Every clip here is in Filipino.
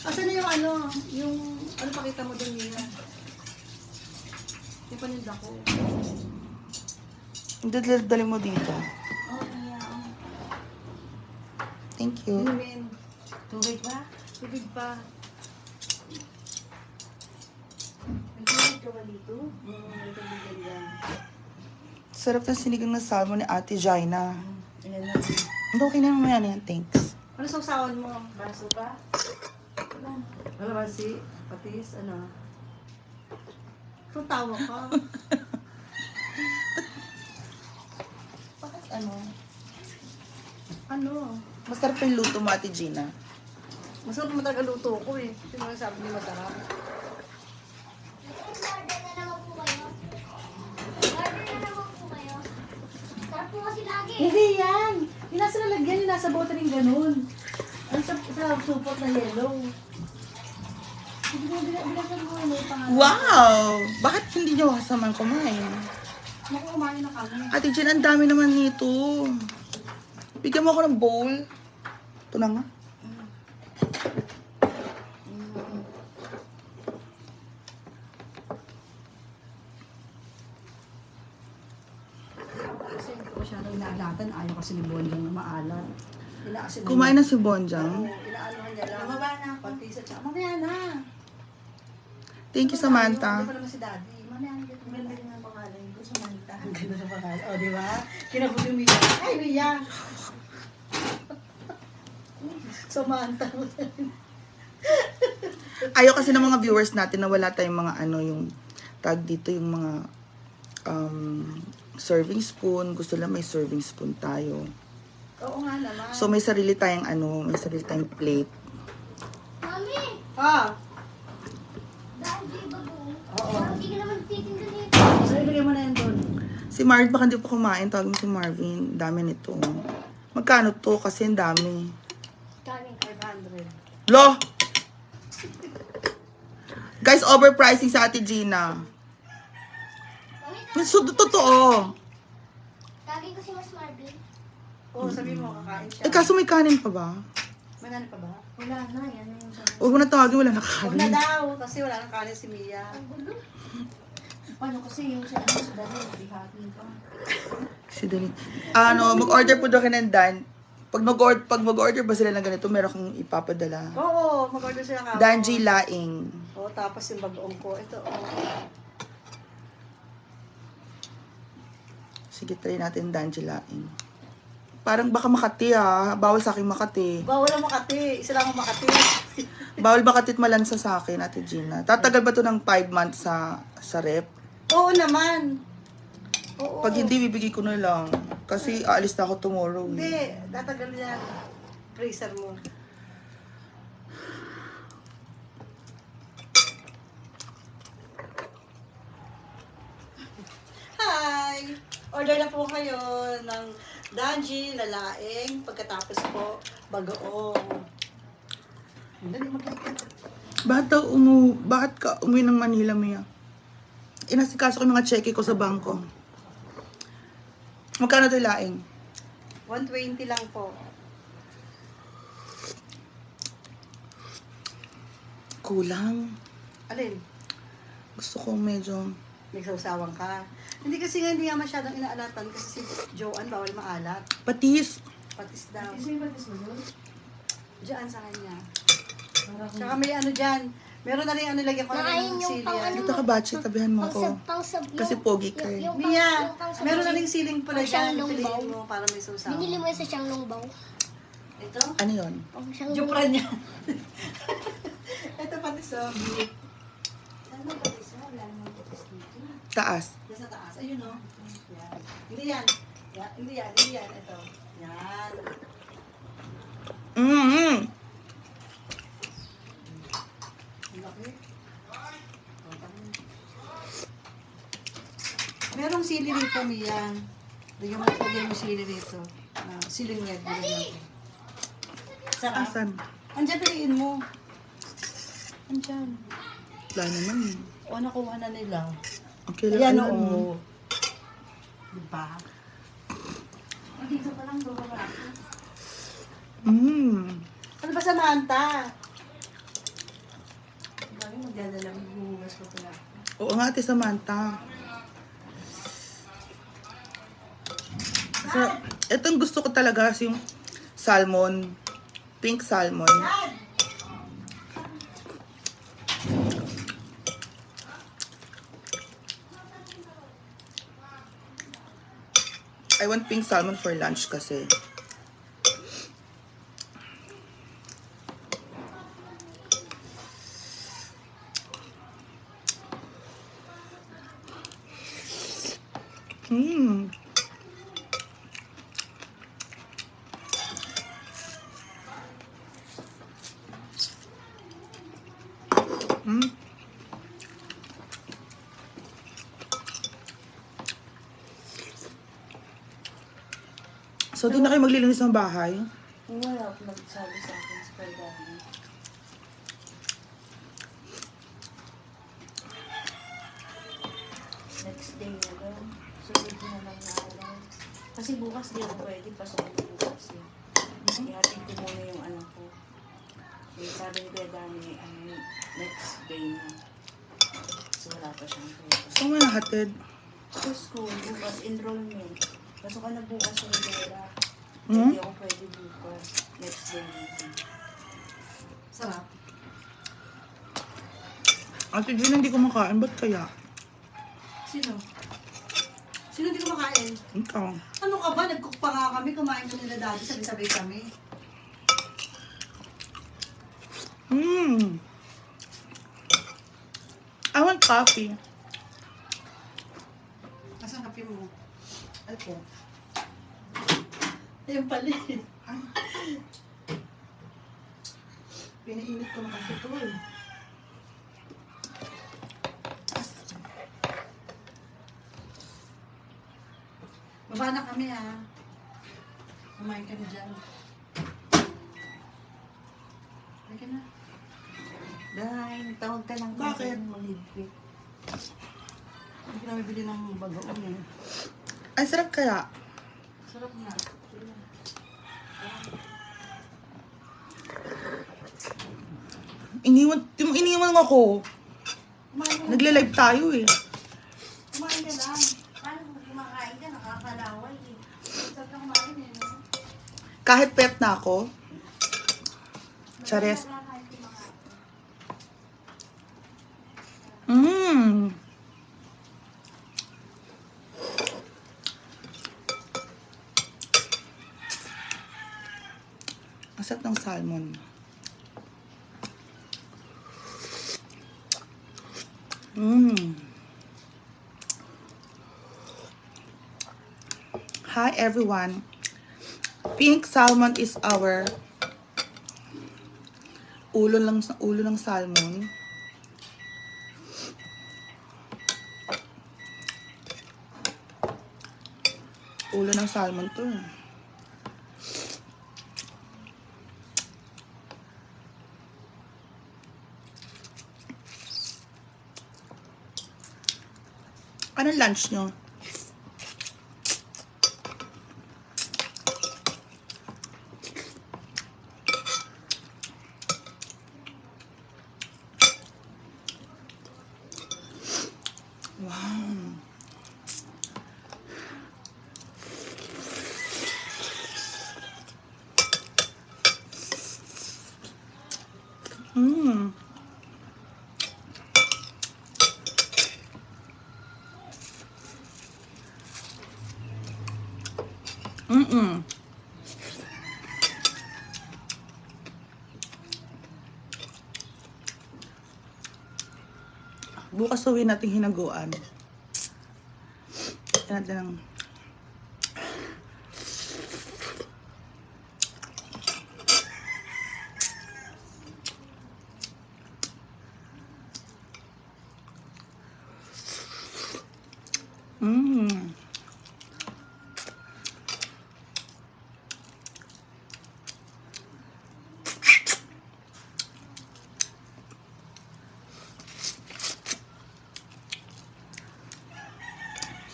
Asan na yung ano? Yung, ano pakita mo doon niya? Yung paninda ko. Dali mo dito. Oh, niya. Thank you. Inumin. Tubig ba? Tubig pa. May tubig ka ba dito? May tubig yan. Sarap ng sinigang na salmon ni Ate Jaina. Ilan na. Okay na mamaya na yan, thanks. Ano sausawan mo? Baso ba? Ano ba si patis? Ano? Tutawa ka. Bakit ano? Ano? Masarap yung luto mo, Ate Gina. Masarap naman talaga luto ko eh. Sino nga sabi niya masarap? Order na naman po kayo. Order na naman po kayo. Sarap po kasi lagi. Hindi yan! Yung nasa lalagyan, yung nasa bote rin ganun. Ano sa supot na yellow. Hindi mo binasan mo yung pangalan. Wow! Bakit hindi niyo kasaman kumain? Naku, kumain na kami. Ate Gina, ang dami naman nito. Bigyan mo ako ng bowl. Ito na nga. Kasi hindi ko masyadong inaalatan. Ayaw kasi ni Bonjang maalat. Inaasin Kumain na si Bonjang. Inaanohan niya lang. Mababa na. Pati sa tsaka. Mamaya na. Thank you, Samantha. Hindi pa naman si Daddy. Mamaya na. Maganda rin ang pangalan ko. Samantha. Ang ganda ng pangalan. O, di ba? Kinabuti yung Mia. Ay, Mia! Samantha. Ayaw kasi ng mga viewers natin na wala tayong mga ano yung tag dito yung mga serving spoon. Gusto lang may serving spoon tayo. Oo nga naman. So may sarili tayong ano, may sarili tayong plate. Mami! Ah! Dahil di ba po? Oo. Parang hindi ka naman titinda nito. So, ilagay mo na yan doon. Si Marvin, baka hindi pa kumain. Tawag mo si Marvin. Dami nito. Magkano to? Kasi ang dami. Kanin. 500. Lo! Guys, overpricing sa Ate Gina. Mami, So, totoo. tagin ko si Mas Marvin. Oo, sabi mo, kakain siya. Eh, kaso may kanin pa ba? May nani pa ba? Wala na, yan na yung sabi. Huwag mo na tawagin, wala na Huwag na kanin. daw, kasi wala nang kanin si Mia. Ang gulo. Paano kasi yung sa ano, sa dali, bihatin pa. Si Dali. Ano, mag-order po daw ka ng Dan. Pag mag-order ba sila ng ganito, meron kang ipapadala. Oo, mag-order sila ka. Danji Laing. Oo, tapos yung bagoong ko. Ito, Sige, try natin Danji Laing. Parang baka Makati ha. Bawal sa akin Makati. Bawal ang Makati. Isa lang ang Makati. Bawal Makati at malansa sa akin, Ate Gina. Tatagal ba to ng 5 months sa rep? Oo naman. Oo. Pag hindi, bibigay ko na lang. Kasi aalis na ako tomorrow. Hindi, tatagal niya. Freezer mo. Hi! Order na po kayo ng Danji, lalaing, pagkatapos po, bagoong. Dali magkakit. Bakit ka umuwi ng Manila, Mia? Inasikaso ko yung mga cheque ko sa bangko. Magkano ito laing? 120 lang po. Kulang. Alin? Gusto ko medyo... Nagsawsawan ka. Hindi kasi nga hindi nga masyadong inaalatan kasi si Joanne bawal maalat. Patis. Patis daw. Patis mo doon? Diyan sa kanya. Tsaka may ano dyan. Meron na rin ano lagyan ko na Nakain ng yung sili. pang ano Dito ka, Bachi. Tabihan mo ako. Kasi pogi ka eh. Mia, meron na rin siling pala Pang siyang dyan. Piliin longbaw. mo para may sausawan. Binili mo yun sa siyang longbaw. Ito? Ano yun? Pang siyang Jupran niya. Ito patis oh. Ano patis oh? Wala namang patis dito. Taas. Diyan sa taas. Ayun oh. Yan. Hindi yan. Yan. Hindi yan. Hindi yan. Ito. Yan. Mm-hmm. Ang laki. Merong sili rito, Mia. Lagyan mo sili rito. Siling red. Sarap. Asan? Andiyan, piliin mo. Andiyan. Wala naman eh. O, nakuha na nila. Okay Ayan, lang. oo. Diba? Dito pa lang, baba. 嗯 Ano ba, Samantha? Sabi, magdadalamig, huhugas ko pala. Oo nga, Ate Samantha. So, itong gusto ko talaga is yung salmon. Pink salmon. I want pink salmon for lunch kasi. Mmm. Mm. So, di na kayo maglilinis ng bahay? Wala ako nagsabi sa akin sa kailangan. Next day na daw. Sunod na lang na araw. Kasi bukas di ako pwede. Pasok ko bukas yun. Ihatid ko muna yung anak ko. Yung sabi ni Kuya Dani, next day na. So wala pa siyang pwede. Saan mo nahatid? Sa school, bukas enrollment. Pasok ka na bukas sa Rivera. Hmm? Hindi ako pwede bukas. Next day na. Sarap. Ate Jean, hindi ko makain. Ba't kaya? Sino? Sino hindi kumakain? Ikaw. Ano ka ba? Nag-cook pa nga kami. Kumain kami na daddy. Sabay-sabay kami. Mmm. I want coffee. Asan kape mo? Ito. Ayun pala eh. Pinainit ko na kasi ito eh. Baba na kami ha. Kumain ka na dyan. Kumain ka na. Dahil, tawag ka lang. Bakit? Malibit. Hindi ko na bibili ng bagoong eh. Ay, sarap kaya. Sarap nga. Iniwan ako. Kumain ka. Nagle-live tayo eh. Kumain ka lang. Paano kung kumakain ka? Nakakalaway eh. Sarap na kumain eh. No? Kahit pet na ako. Chares. Mmm. Masarap ng salmon. Mmm. Hi everyone. Pink salmon is our ulo ng salmon. Ulo ng salmon to. Anong lunch nyo? Wow. Mmm. Mm-mm. Bukas uwi natin hinaguan. Yan natin ang... Mmm.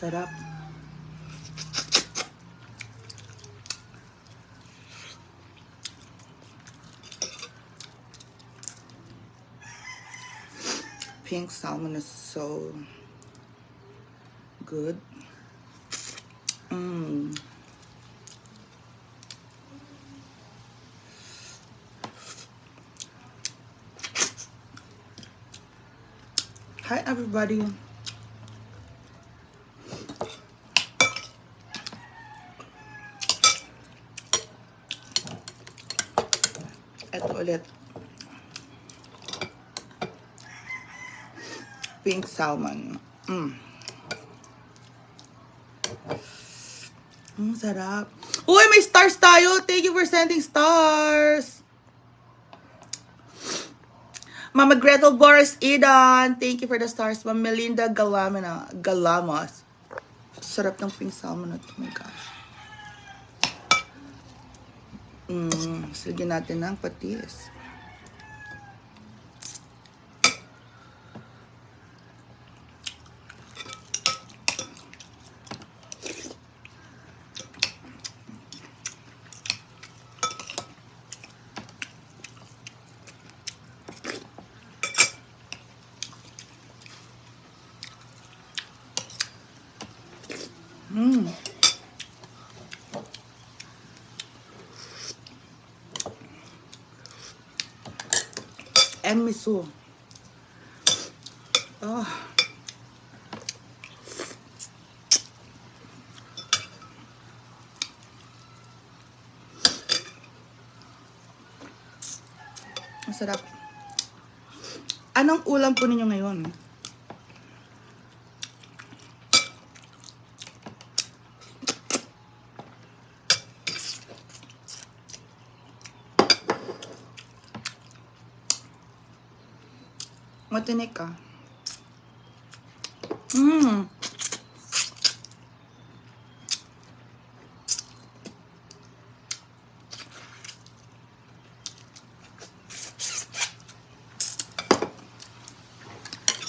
Sarap. pink salmon is so good. Hi everybody. Ito ulit. Pink salmon. Sarap. Uy, may stars tayo. Thank you for sending stars. Mama Gretel Boris Idan. Thank you for the stars. Mama Melinda Galamos. Sarap ng pink salmon na to. Oh my gosh. Sige natin ng patis. And miso. Oh. Masarap. Anong ulam po ninyo ngayon? Matinik ka.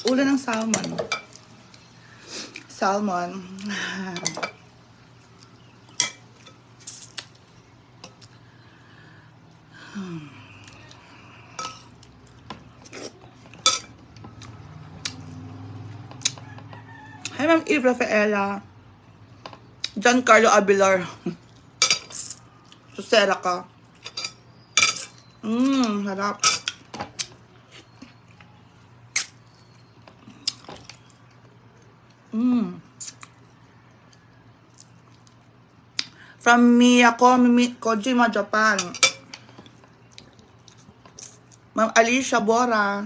Ulo ng salmon. Salmon. Hi, Ma'am Eve Rafaela. Giancarlo Abilar. Susera ka. Harap. From Kojima, Japan. Ma'am Alicia Bora.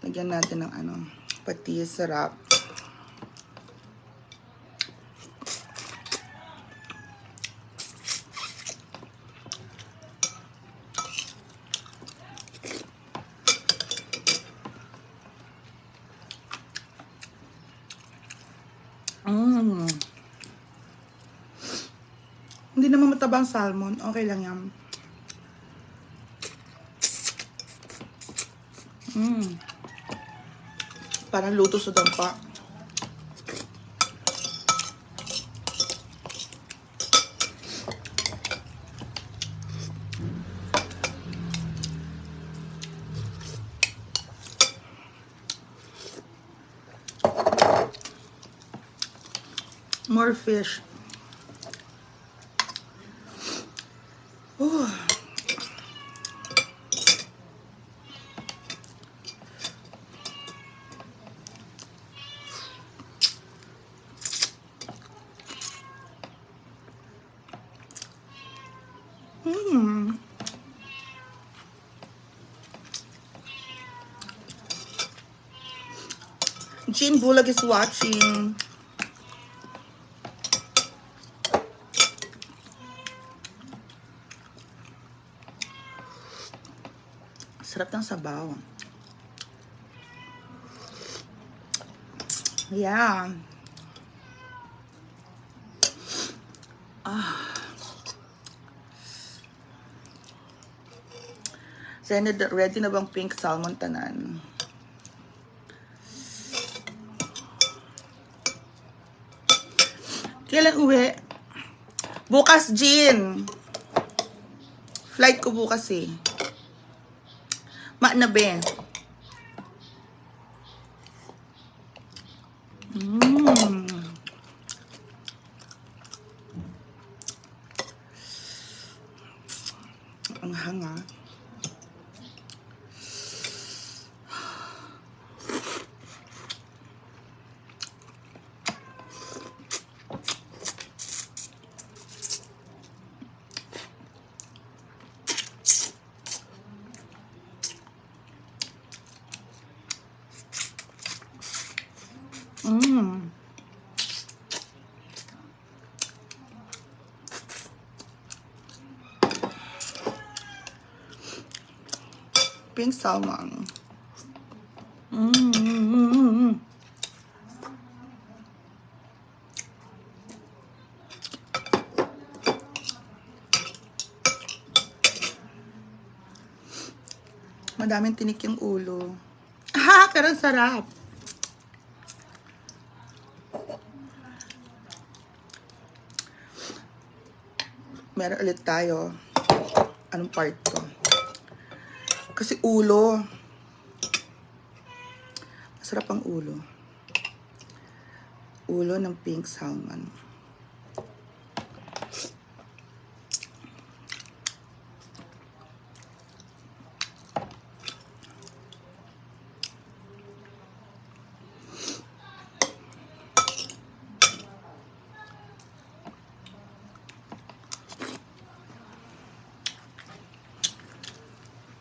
Lagyan natin ng patis, sarap. Hindi naman matabang salmon. Okay lang yan. Parang luto sa dampa. More fish. Oh. Jean Bulag is watching. Sarap ng sabaw. Yeah. Ready na bang pink salmon tanan? Kailan uwi? Bukas, Jean. Flight ko bukas eh. Maanabe. Mmm. Ang hanga. Mmm. Pink salmon. Mmm. Madaming tinik yung ulo. Ha! Pero ang sarap. Meron ulit tayo. Anong part to? Kasi ulo. Masarap ang ulo. Ulo ng pink salmon.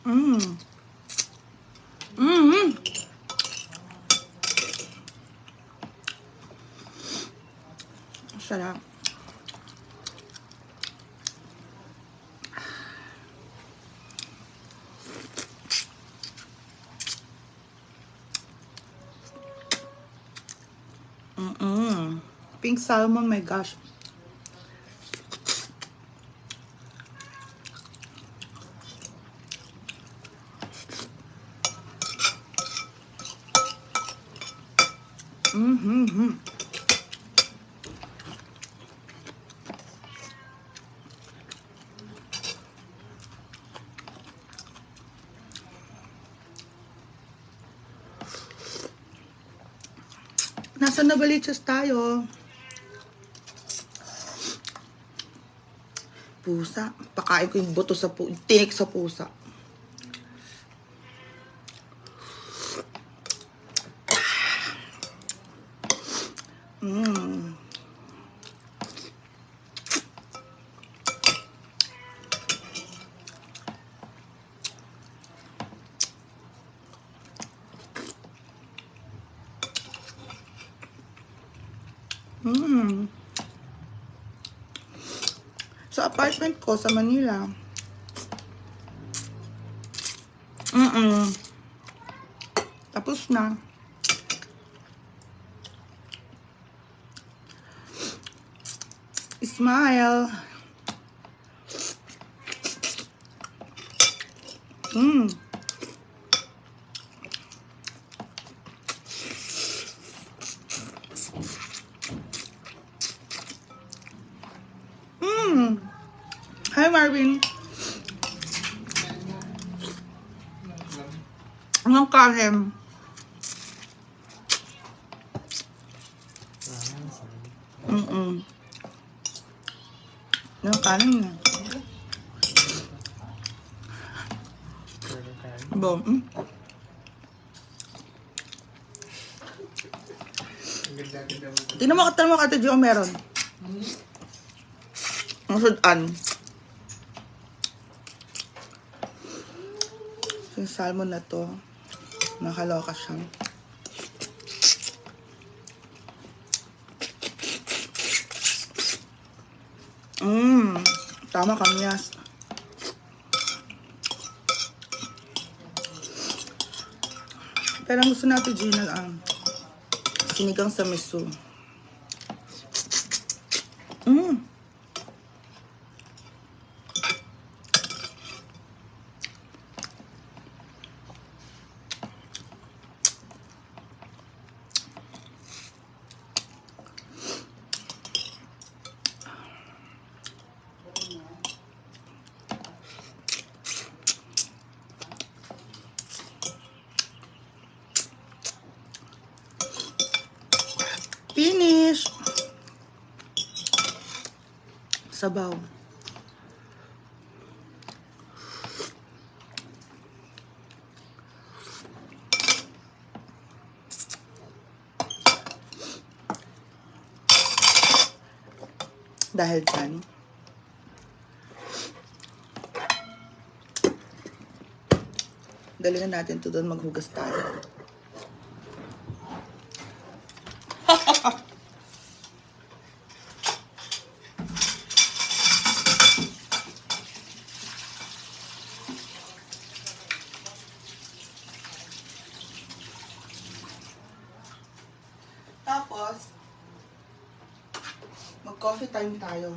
Mmm. Mmm. Sarap. Pink salmon, my gosh. Mm-hmm. Nasa Navaliches tayo. Pusa. Pakain ko yung buto sa pusa. Tinik sa pusa. Mmm. Mmm. Sa apartment ko sa Manila. Tapos na. Smile. Hi, Marvin. Anong kalim? Anong kalim na? Bom. Tingnan mo ka Ate Jo, meron. Ang sudan. Yung salmon na to, nakaloka siya. Tama kamyas. Pero ang gusto natin, Gina, sinigang sa miso. Sabaw. Dahil dyan, dali na natin to doon, maghugas tayo. Tapos, mag-coffee time tayo.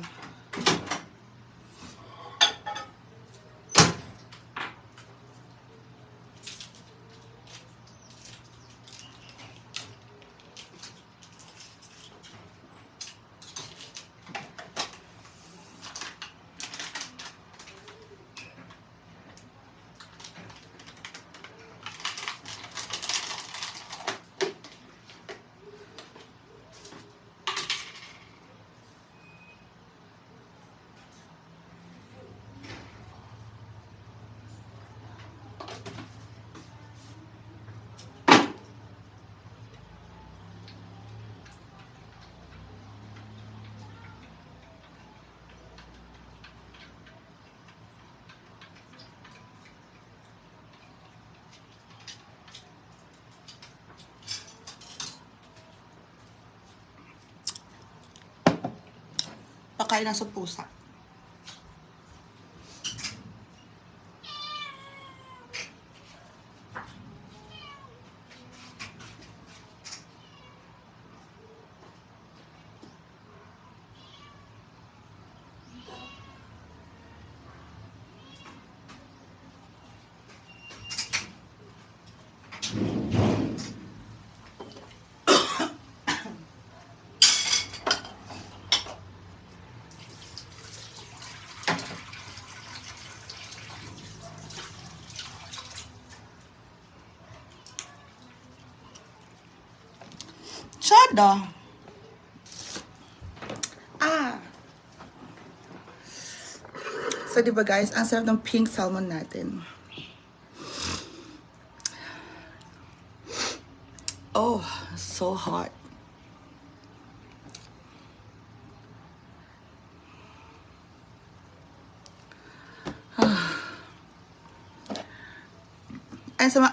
Pakain na sa pusa. Sada. So, di ba guys, ang sarap ng pink salmon natin. Oh, so hot.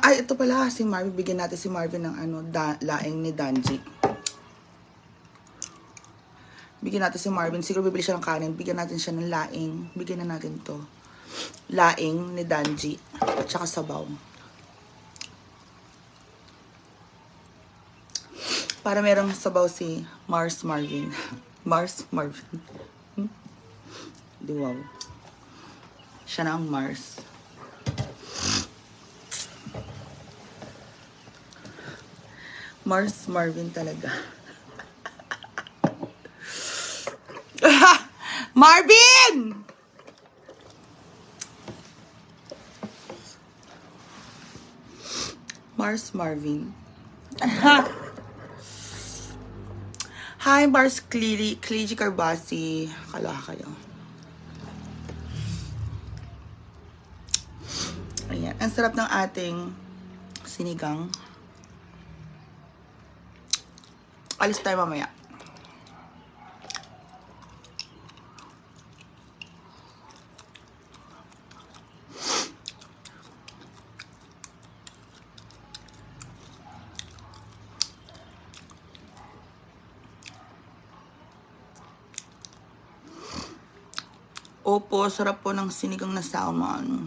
Ay, ito pala si Marvin. Bigyan natin si Marvin ng laing ni Danji. Bigyan natin si Marvin. Siguro bibili siya ng kanin. Bigyan natin siya ng laing. Bigyan na natin to. Laing ni Danji. At saka sabaw. Para merong sabaw si Mars Marvin. Mars Marvin. Di wow. Siya na ang Mars. Mars Marvin talaga. Marvin! Mars Marvin. Hi, Mars Kliji Carbasi. Kala kayo. Ayan. Ang sarap ng ating sinigang. Alis tayo mamaya. Opo, sarap po ng sinigang na salmon.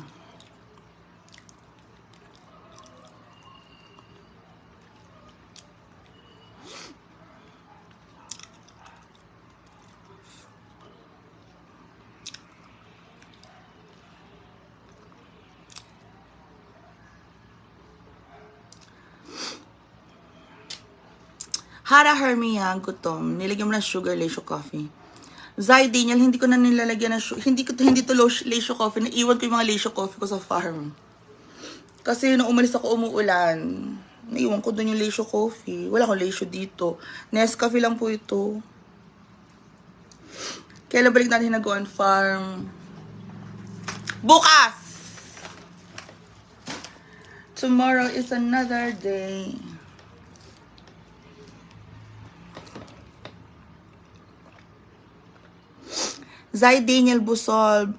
Hara Hermia, gutom. Nilagyan mo ng sugar, leisure coffee. Zay Daniel, hindi ko na nilalagyan ng sugar. Hindi to leisure coffee. Naiwan ko yung mga leisure coffee ko sa farm. Kasi nung umalis ako, umuulan. Naiwan ko doon yung leisure coffee. Wala akong leisure dito. Nescafe lang po ito. Kailan balik natin nag-go on farm? Bukas! Tomorrow is another day. Zay Daniel Busol.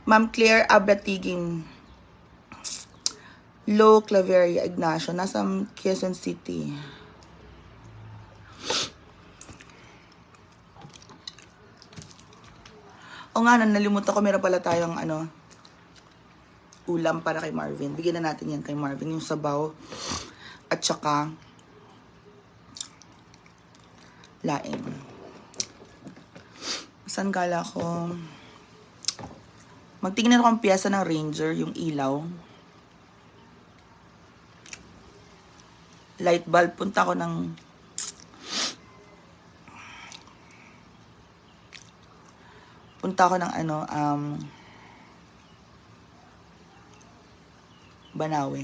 Ma'am Claire Abratiging. Lo Claveria Ignacio. Nasa Quezon City. O nga, nalimutan ko. Meron pala tayong ulam para kay Marvin. Bigyan na natin yan kay Marvin. Yung sabaw. At saka laing. Saan gala ko? Magtingin ako ang piyesa ng Ranger, yung ilaw. Light bulb. Punta ko ng Banawe.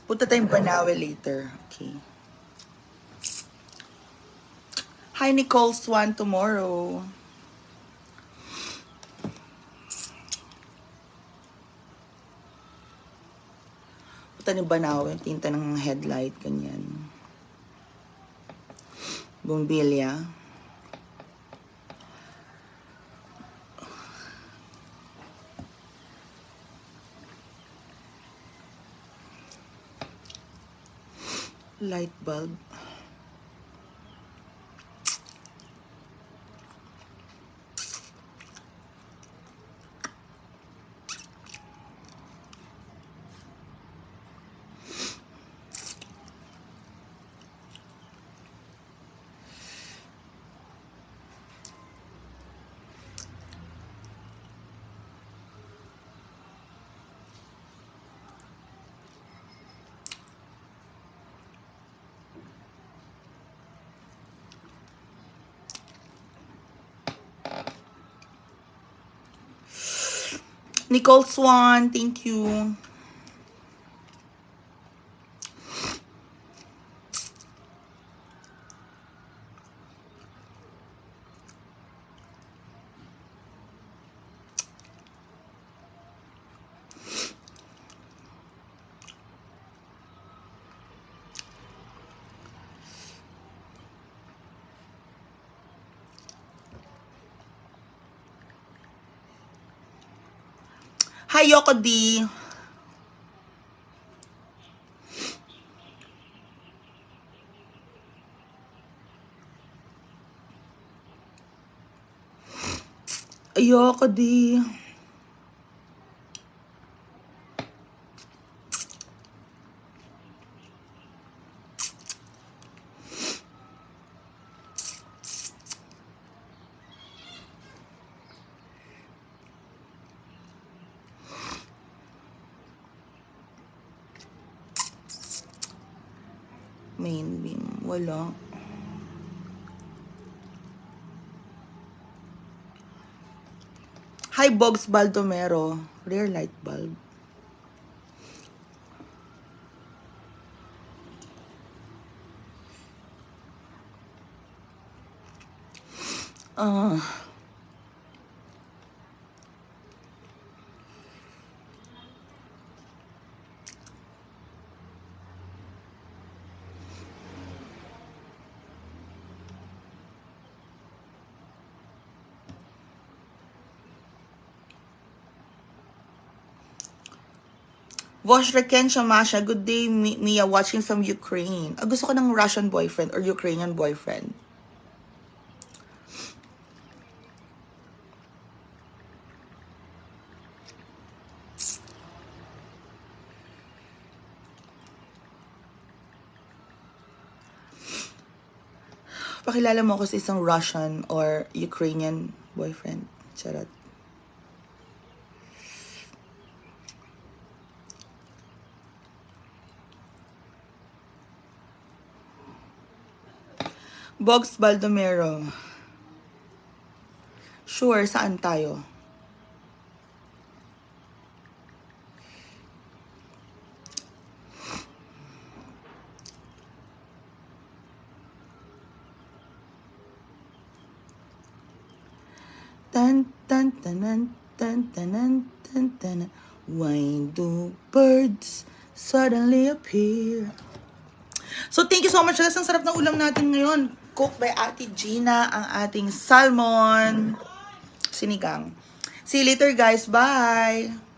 Punta tayong Banawe later. Okay. Hi, Nicole Swan tomorrow. Punta ni Banawe. Tinta ng headlight. Ganyan. Bumbilya. Light bulb. Nicole Swan, thank you. Hi, Yoko D. Yoko D. Main beam. Wala. Hi, Bogs Baldomero. Rear light bulb. Voshraken Shamasha, good day, Mia, watching from Ukraine. Gusto ko ng Russian boyfriend or Ukrainian boyfriend. Pakilala mo ako sa isang Russian or Ukrainian boyfriend. Charot. Box Baldomero. Sure, saan tayo? Tan tan tanan tan tanan tan tanan. Why do birds suddenly appear? So thank you so much guys. Ang sarap ng ulam natin ngayon. Cook by Ate Gina ang ating salmon sinigang. See you later guys. Bye!